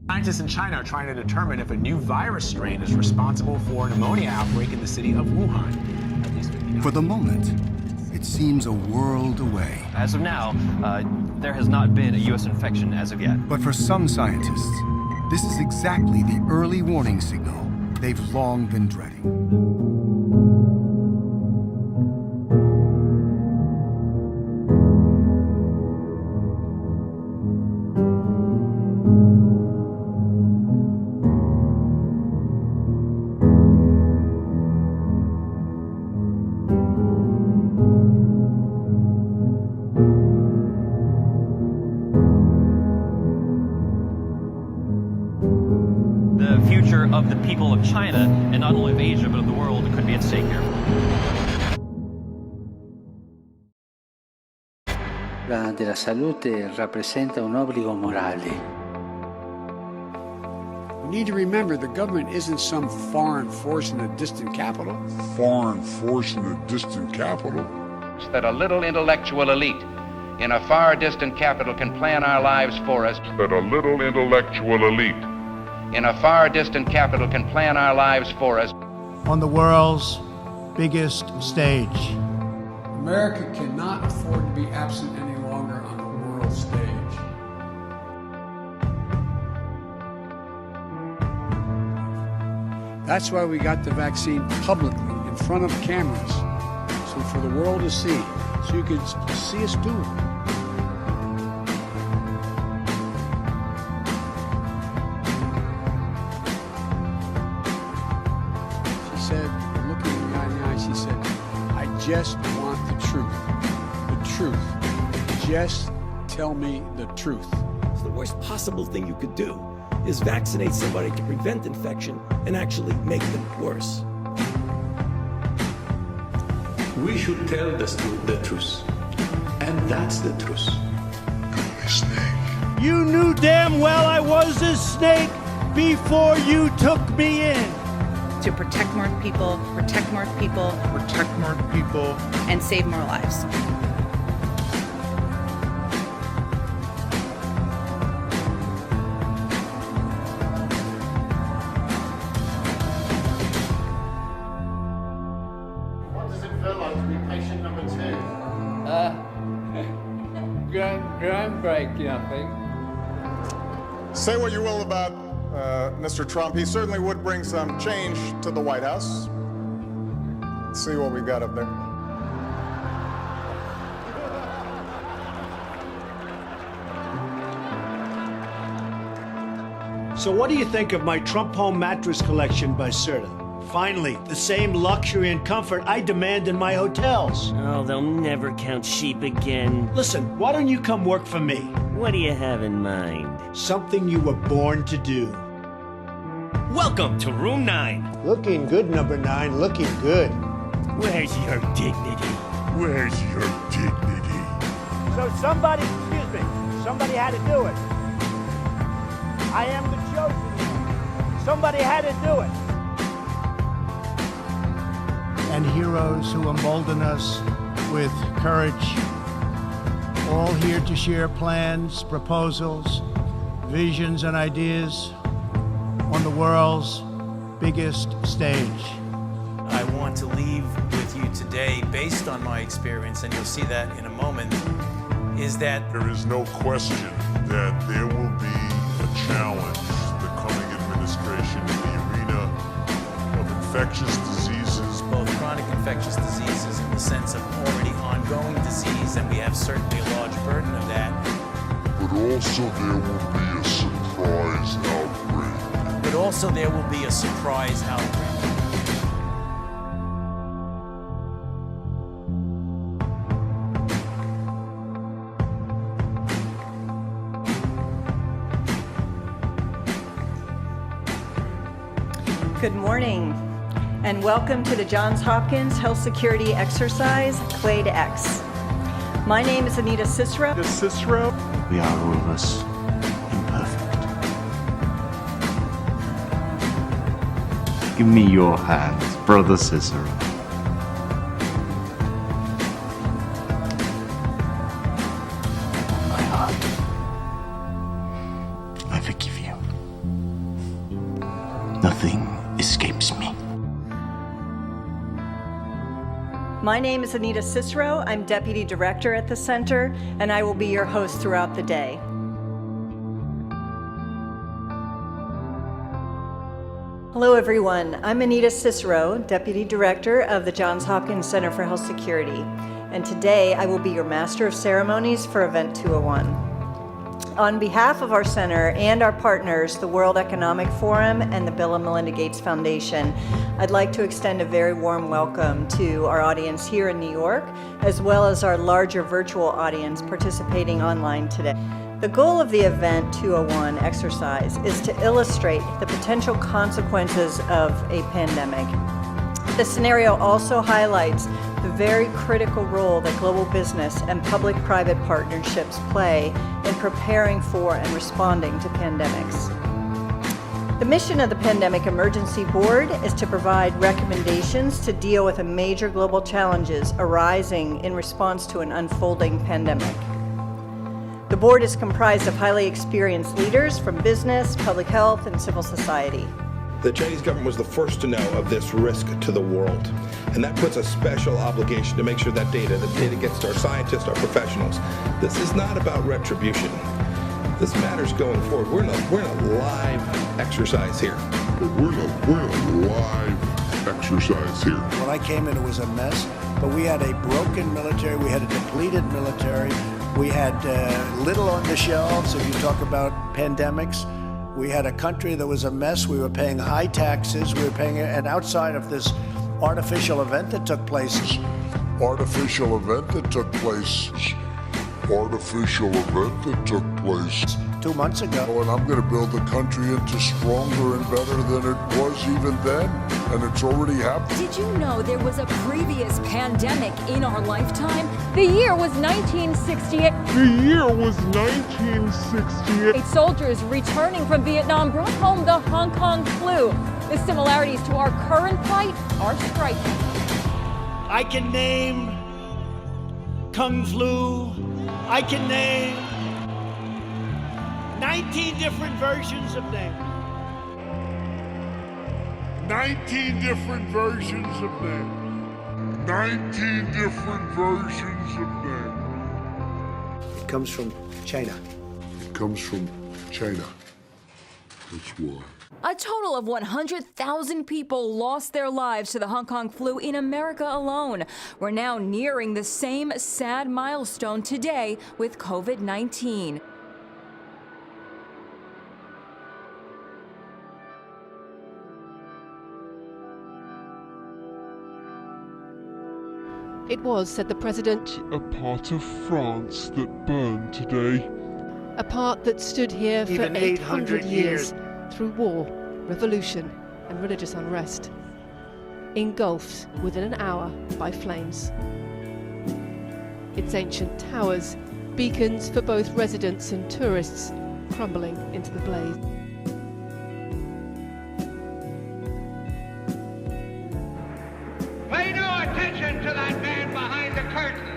Scientists in China are trying to determine if a new virus strain is responsible for a pneumonia outbreak in the city of Wuhan. At least For the moment, it seems a world away. As of now, there has not been a U.S. infection as of yet. But for some scientists, this is exactly the early warning signal they've long been dreading. The future of the people of China, and not only of Asia, but of the world, could be at stake here. La della salute rappresenta un obbligo morale. We need to remember the government isn't some foreign force in a distant capital. Foreign force in a distant capital? That a little intellectual elite in a far distant capital can plan our lives for us. That a little intellectual elite in a far distant capital can plan our lives for us. On the world's biggest stage. America cannot afford to be absent any longer on the world stage. That's why we got the vaccine publicly, in front of cameras, so for the world to see, so you could see us do it. Looking me in the eye, she said, I just want the truth. The truth. Just tell me the truth. So the worst possible thing you could do is vaccinate somebody to prevent infection and actually make them worse. We should tell the truth. And that's the truth. Holy snake. You knew damn well I was a snake before you took me in. To protect more people, protect more people, protect more people, and save more lives. What does it feel like to be patient number 2? Groundbreaking, I think. Say what you will about Mr. Trump, he certainly would bring some change to the White House. Let's see what we've got up there. So what do you think of my Trump home mattress collection by Serta? Finally, the same luxury and comfort I demand in my hotels. Oh, they'll never count sheep again. Listen, why don't you come work for me? What do you have in mind? Something you were born to do. Welcome to Room 9. Looking good, number 9, looking good. Where's your dignity? Where's your dignity? So somebody had to do it. I am the chosen one. Somebody had to do it. And heroes who embolden us with courage, all here to share plans, proposals, visions, and ideas on the world's biggest stage. I want to leave with you today, based on my experience, and you'll see that in a moment, is that there is no question that there will be a challenge the coming administration in the arena of infectious diseases. Both chronic infectious diseases in the sense of already ongoing disease, and we have certainly a large burden of that. But also there will be a surprise outbreak. But also there will be a surprise outbreak. Good morning, and welcome to the Johns Hopkins Health Security Exercise, Clade X. My name is Anita Cicero. Cicero? We are all of us imperfect. Give me your hands, Brother Cicero. My heart. I forgive you. Nothing escapes me. My name is Anita Cicero. I'm Deputy Director at the Center, and I will be your host throughout the day. Hello, everyone. I'm Anita Cicero, Deputy Director of the Johns Hopkins Center for Health Security, and today I will be your Master of Ceremonies for Event 201. On behalf of our center and our partners, the World Economic Forum and the Bill and Melinda Gates Foundation, I'd like to extend a very warm welcome to our audience here in New York, as well as our larger virtual audience participating online today. The goal of the Event 201 exercise is to illustrate the potential consequences of a pandemic. The scenario also highlights the very critical role that global business and public-private partnerships play in preparing for and responding to pandemics. The mission of the Pandemic Emergency Board is to provide recommendations to deal with the major global challenges arising in response to an unfolding pandemic. The board is comprised of highly experienced leaders from business, public health, and civil society. The Chinese government was the first to know of this risk to the world. And that puts a special obligation to make sure that data gets to our scientists, our professionals. This is not about retribution. This matters going forward. We're in a live exercise here. We're in a live exercise here. When I came in, it was a mess, but we had a broken military, we had a depleted military, we had little on the shelves. If you talk about pandemics, we had a country that was a mess. We were paying high taxes. We were paying, and outside of this artificial event that took place. 2 months ago. And I'm going to build the country into stronger and better than it was even then. And it's already happened. Did you know there was a previous pandemic in our lifetime? The year was 1968. Soldiers returning from Vietnam brought home the Hong Kong flu. The similarities to our current fight are striking. I can name Kung Flu. I can name 19 different versions of them. 19 different versions of them. 19 different versions of them. It comes from China. It comes from China. That's why. A total of 100,000 people lost their lives to the Hong Kong flu in America alone. We're now nearing the same sad milestone today with COVID-19. It was, said the president, a part of France that burned today. a part that stood here for 800 years through war, revolution, and religious unrest, engulfed within an hour by flames. Its ancient towers, beacons for both residents and tourists, crumbling into the blaze. Pay no attention to that man behind the curtain.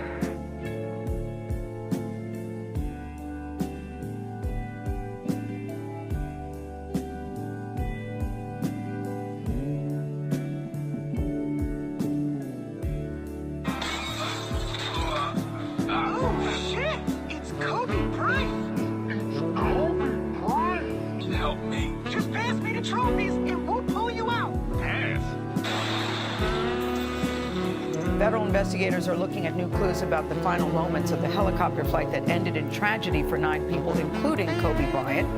Oh shit! It's Kobe Bryant. It's Kobe Bryant. Help me. Just pass me the trophies and we'll pull you out. Pass. Federal investigators are looking at new clues about the final moments of the helicopter flight that ended in tragedy for 9 people, including Kobe Bryant.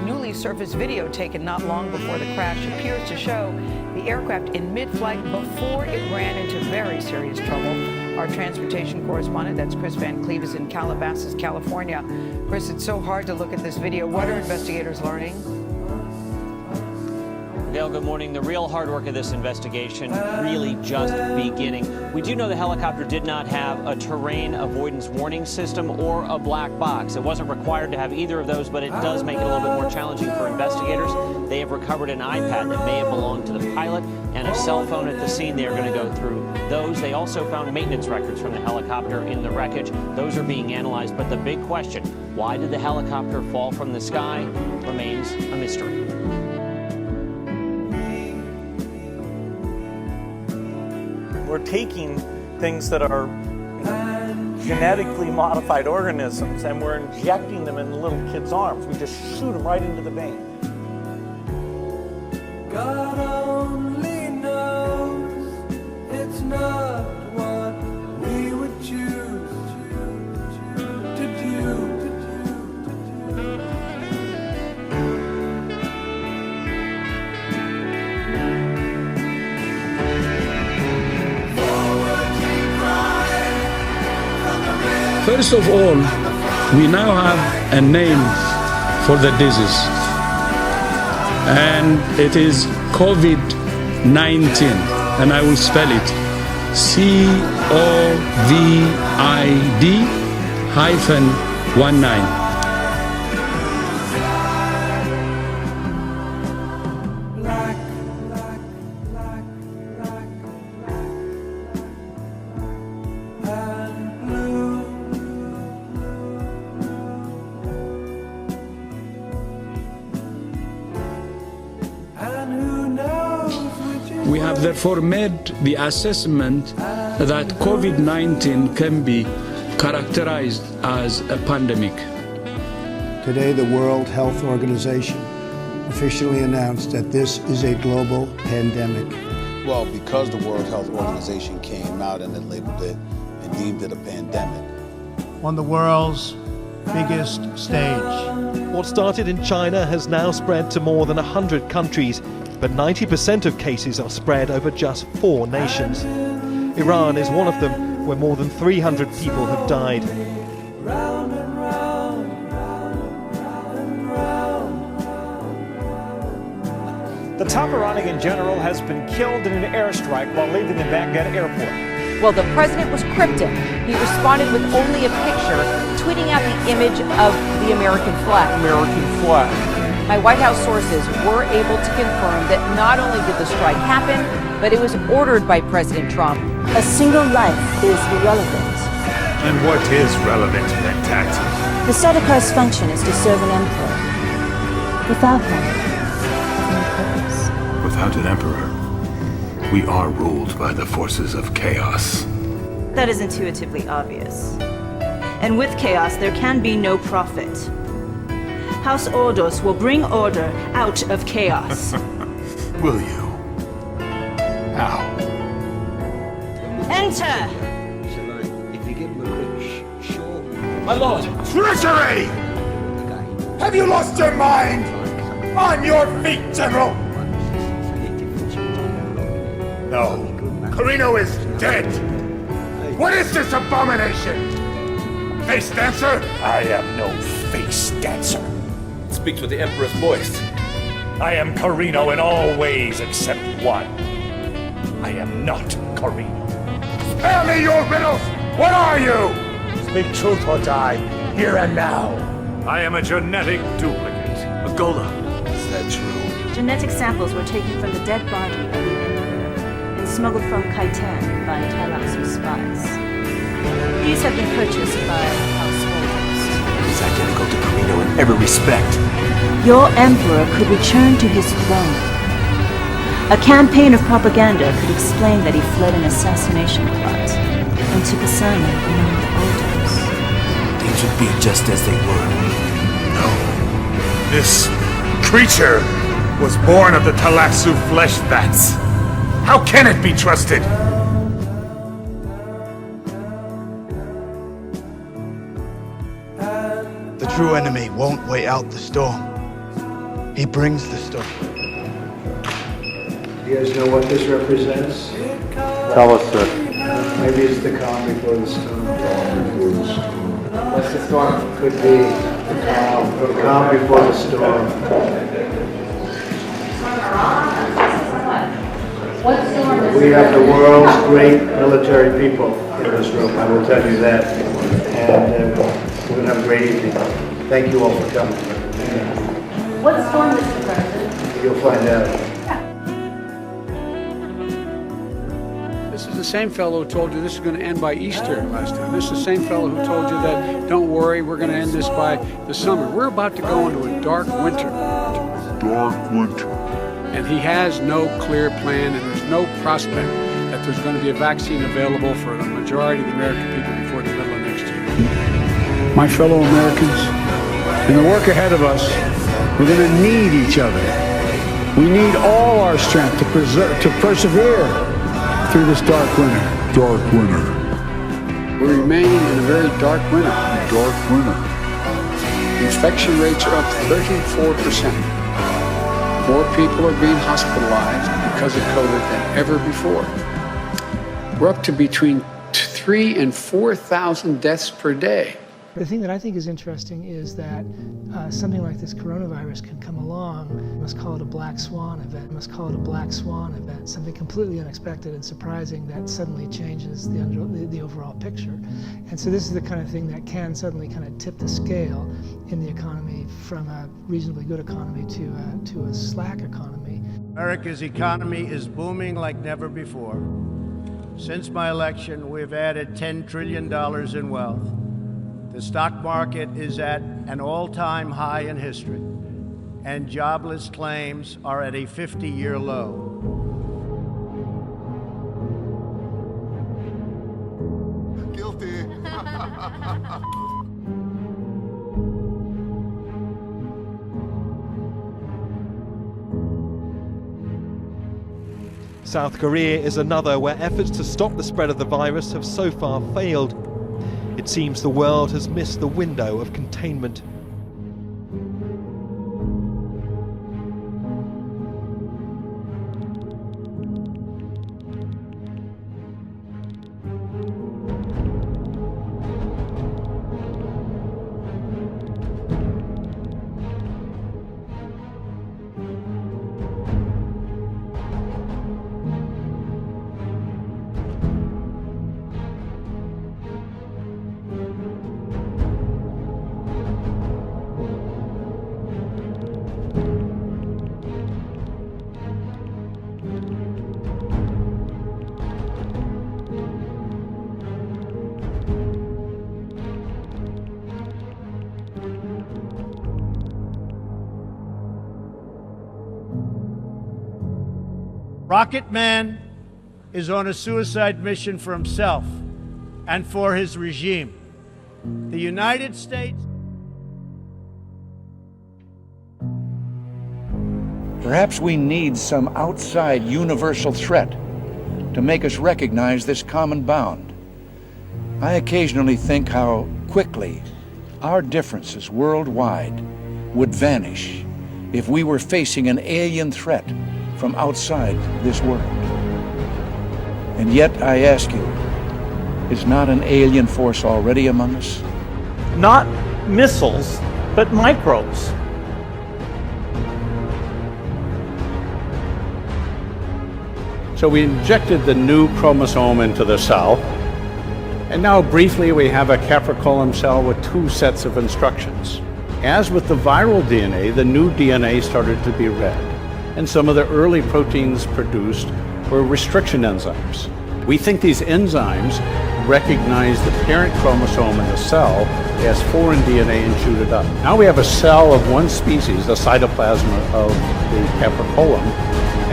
Newly surfaced video taken not long before the crash appears to show the aircraft in mid-flight before it ran into very serious trouble. Our transportation correspondent, that's Chris Van Cleve, is in Calabasas, California. Chris, it's so hard to look at this video. What are investigators learning? Gail, good morning. The real hard work of this investigation really just beginning. We do know the helicopter did not have a terrain avoidance warning system or a black box. It wasn't required to have either of those, but it does make it a little bit more challenging for investigators. They have recovered an iPad that may have belonged to the pilot and a cell phone at the scene. They are going to go through those. They also found maintenance records from the helicopter in the wreckage. Those are being analyzed. But the big question, why did the helicopter fall from the sky, remains a mystery. We're taking things that are genetically modified organisms and we're injecting them in little kids' arms. We just shoot them right into the vein. God only knows it's not what we would choose to do. First of all, we now have a name for the disease, and it is COVID-19, and I will spell it COVID-19. We have therefore made the assessment that COVID-19 can be characterized as a pandemic. Today, the World Health Organization officially announced that this is a global pandemic. Well, because the World Health Organization came out and it labeled it and deemed it a pandemic. On the world's biggest stage. What started in China has now spread to more than 100 countries, but 90% of cases are spread over just 4 nations. Iran is one of them, where more than 300 people have died. The top Iranian general has been killed in an airstrike while leaving the Baghdad airport. Well, the president was cryptic. He responded with only a picture, tweeting out the image of the American flag. My White House sources were able to confirm that not only did the strike happen, but it was ordered by President Trump. A single life is irrelevant. And what is relevant then, taxes? The Sardakar's function is to serve an emperor. Without him, no purpose. Without an emperor, we are ruled by the forces of chaos. That is intuitively obvious. And with chaos, there can be no profit. House Ordos will bring order out of chaos. Will you? How? Enter! My lord! Treachery! Have you lost your mind? On your feet, General! No. Carino is dead! What is this abomination? Face dancer? I am no face dancer. Speaks with the Emperor's voice. I am Carino in all ways except one. I am not Carino. Spare me your riddles! What are you? Speak truth or die, here and now. I am a genetic duplicate. A Gola. Is that true? Genetic samples were taken from the dead body of the emperor and smuggled from Kaitan by Talaxu spies. These have been purchased by House Ordos. He's identical to Carino in every respect. Your emperor could return to his throne. A campaign of propaganda could explain that he fled an assassination plot and took assignment among the Ordos. Things would be just as they were. No. This creature was born of the Talaxu flesh vats. How can it be trusted? The true enemy won't wait out the storm. He brings the storm. You guys know what this represents? Tell us, sir. Maybe it's the calm before the storm. What's the storm? Could be the calm before the storm. We have the world's great military people in this room, I will tell you that. And we're going to have a great evening. Thank you all for coming. What storm, Mr. President? You'll find out. This is the same fellow who told you this is going to end by Easter last time. This is the same fellow who told you that, don't worry, we're going to end this by the summer. We're about to go into a dark winter. Dark winter. And he has no clear plan, and there's no prospect that there's going to be a vaccine available for the majority of the American people before the middle of next year. My fellow Americans, in the work ahead of us, we're going to need each other. We need all our strength to persevere through this dark winter. Dark winter. We're remaining in a very dark winter. Dark winter. Infection rates are up 34%. More people are being hospitalized because of COVID than ever before. We're up to between 3,000 and 4,000 deaths per day. The thing that I think is interesting is that something like this coronavirus can come along. We must call it a black swan event. We must call it a black swan event. Something completely unexpected and surprising that suddenly changes the overall picture. And so this is the kind of thing that can suddenly kind of tip the scale in the economy from a reasonably good economy to a slack economy. America's economy is booming like never before. Since my election, we've added $10 trillion in wealth. The stock market is at an all-time high in history, and jobless claims are at a 50-year low. Guilty. South Korea is another where efforts to stop the spread of the virus have so far failed. It seems the world has missed the window of containment. Rocket Man is on a suicide mission for himself and for his regime. The United States... Perhaps we need some outside universal threat to make us recognize this common bound. I occasionally think how quickly our differences worldwide would vanish if we were facing an alien threat from outside this world. And yet, I ask you, is not an alien force already among us? Not missiles, but microbes. So we injected the new chromosome into the cell, and now briefly we have a capricolum cell with two sets of instructions. As with the viral DNA, the new DNA started to be read, and some of the early proteins produced were restriction enzymes. We think these enzymes recognize the parent chromosome in the cell as foreign DNA and shoot it up. Now we have a cell of one species, the cytoplasm of the capricolum,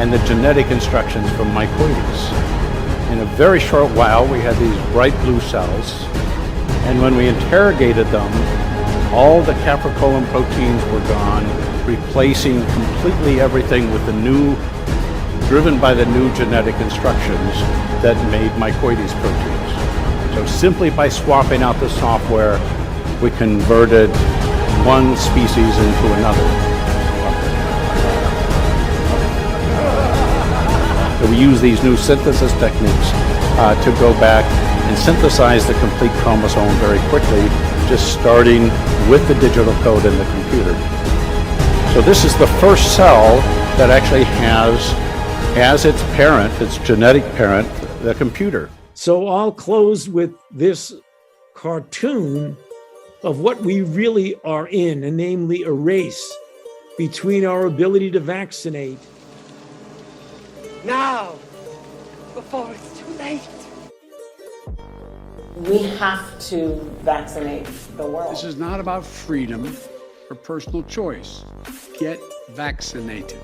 and the genetic instructions from mycoides. In a very short while, we had these bright blue cells, and when we interrogated them, all the capricolum proteins were gone, replacing completely everything with the new, driven by the new genetic instructions that made mycoides proteins. So simply by swapping out the software, we converted one species into another. So we use these new synthesis techniques to go back and synthesize the complete chromosome very quickly, just starting with the digital code in the computer. So this is the first cell that actually has, as its parent, its genetic parent, the computer. So I'll close with this cartoon of what we really are in, and namely a race between our ability to vaccinate. Now, before it's too late. We have to vaccinate the world. This is not about freedom or personal choice. Get vaccinated.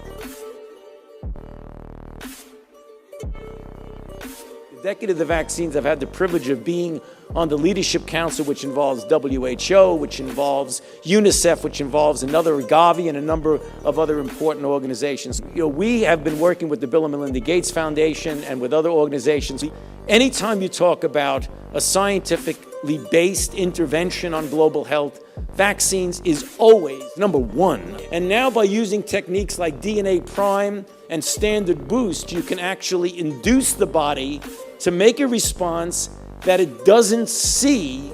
decade of the vaccines, I've had the privilege of being on the Leadership Council, which involves WHO, which involves UNICEF, which involves another Gavi and a number of other important organizations. We have been working with the Bill and Melinda Gates Foundation and with other organizations. Anytime you talk about a scientifically based intervention on global health, vaccines is always number one. And now by using techniques like DNA prime and standard boost, you can actually induce the body to make a response that it doesn't see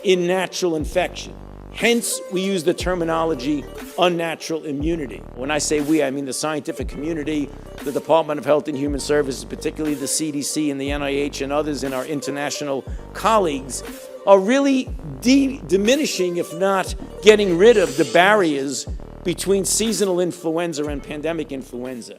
in natural infection. Hence, we use the terminology unnatural immunity. When I say we, I mean the scientific community, the Department of Health and Human Services, particularly the CDC and the NIH and others in our international colleagues, are really diminishing, if not getting rid of, the barriers between seasonal influenza and pandemic influenza.